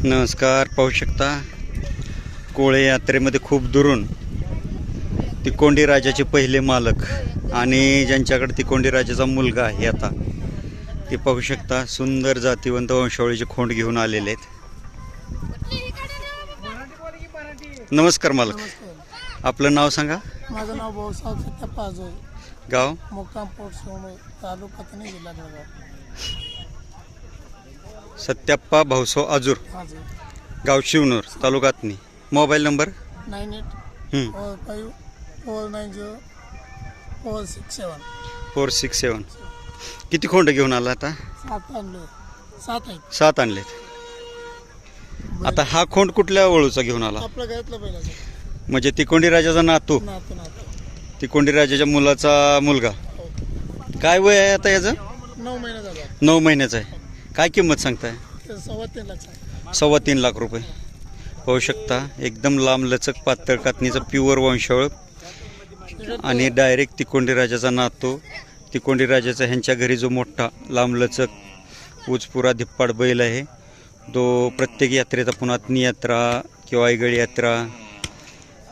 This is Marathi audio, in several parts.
नमस्कार. पाहू शकता कोळे यात्रेमध्ये खूप दुरून तिकोंडी राजाचे पहिले मालक आणि ज्यांच्याकडे तिकोंडी राजाचा मुलगा आहे आता ते पाहू शकता सुंदर जातीवंत वंशावळीचे खोंड घेऊन आलेले आहेत. नमस्कार मालक, आपलं नाव सांगा. माझं नाव भाऊसाहेब सत्याप्पा आजोळ, गाव मुक्काम पोट सोमय, तालुका तणी, जिल्हा जळगाव. सत्याप्पा भाऊसाव आजूर, गाव शिवनूर, तालुका तणी. Mobile number 9845490467. किती खोंड घेऊन आला आता? 7 आणलेत. आता हा खोंड कुठल्या वळूचा घेऊन आला? आपल्या गायतला पहिला म्हणजे तिकोंडी राजाचा नातू, तिकोंडी राजाच्या मुलाचा मुलगा. काय वय आहे आता याचं? 9 महिना झाला. 9 महिन्याचा आहे. काय किंमत सांगताय? 3.25 लाख. 3.25 लाख रुपये. पाहू शकता एकदम लांब लचक पातळ कातणीचं प्युअर वंशावळ आणि डायरेक्ट तिकोंडी राजाचा नातू. तिकोंडी राजाचा ह्यांच्या घरी जो मोठा लांब लचक उचपुरा धिप्पाड बैल आहे तो प्रत्येक यात्रेचा पुन्हा यात्रा किंवा आयगळ यात्रा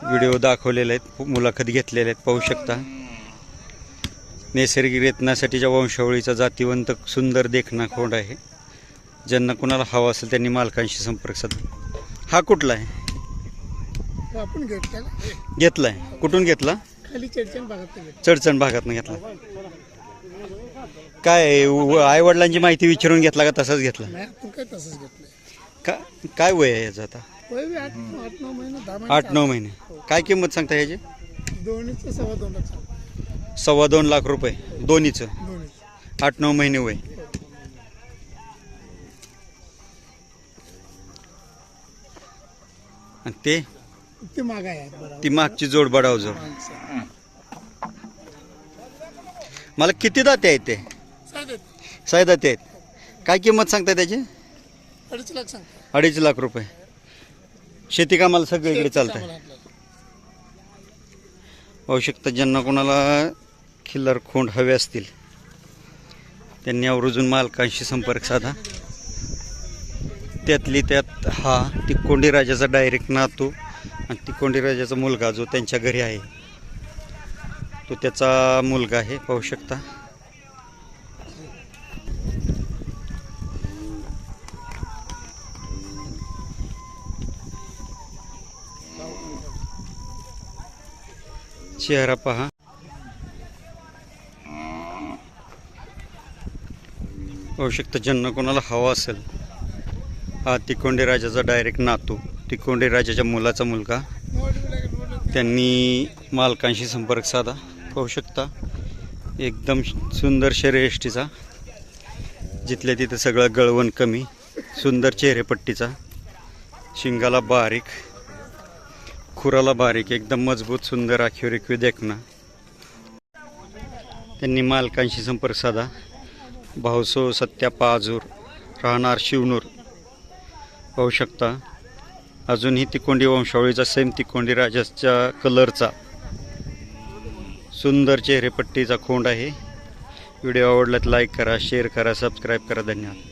व्हिडिओ दाखवलेले आहेत, मुलाखत घेतलेल्या आहेत. पाहू शकता नैसर्गिक रेतनासाठीच्या वंशावळीचा जातीवंत सुंदर देखणा खोंड आहे. ज्यांना कुणाला हवा असेल त्यांनी मालकांशी संपर्क साधा. हा कुठला आहे? आपण घेतलाय. कुठून घेतला? खाली चडचण भागात. चडचण भागातून घेतला. काय आई वडिलांची माहिती विचारून घेतला का तसाच घेतला? काय तसंच घेतलंय. काय वय आहे याचं आता? 8-9 महिने, 10 महिने. 8-9 महिने. काय किंमत सांगता याची? दोन्हीचं 2.25 लाख. 2.25 लाख रुपये दोन्हीचं. 8-9 महिने वय. आणि ते माग आहे. ती मागची जोड बडाव जोड. मला किती दाते आहेत ते? 6 दाते आहेत. काय किंमत सांगता त्याची? 2.5 लाख सांग. 2.5 लाख रुपये. शेती कामाला सगळीकडे चालतंय. पाहू शकता ज्यांना कोणाला खिल्लार खोंड हवे असतील त्यांनी आवर्जून मालकांशी संपर्क साधा. त्यातली त्यात हा तिकोंडी राजाचा डायरेक्ट नातू आणि तिकोंडी राजाचा मुलगा जो त्यांच्या घरी आहे तो त्याचा मुलगा आहे. पाहू शकता चेहरा पहा. पाहू शकता ज्यांना कोणाला हवा असेल हा तिकोंडी राजाचा डायरेक्ट नातू, तिकोंडी राजाच्या मुलाचा मुलगा, त्यांनी मालकांशी संपर्क साधा. पाहू शकता एकदम सुंदर शर्यष्टीचा, जिथल्या तिथं सगळं गळवण कमी, सुंदर चेहरेपट्टीचा, शिंगाला बारीक, खुराला बारीक, एकदम मजबूत सुंदर आखीव देखणा. त्यांनी मालकांशी संपर्क साधा. भाऊसाव सत्याप्पा आजूर, राहणार शिवनूर. पाहू शकता अजूनही तिकोंडी वंशावळीचा सेम तिकोंडी राजाच्या कलरचा सुंदर चेहरेपट्टीचा खोंड आहे. व्हिडिओ आवडला तर लाईक करा, शेअर करा, सबस्क्राईब करा. धन्यवाद.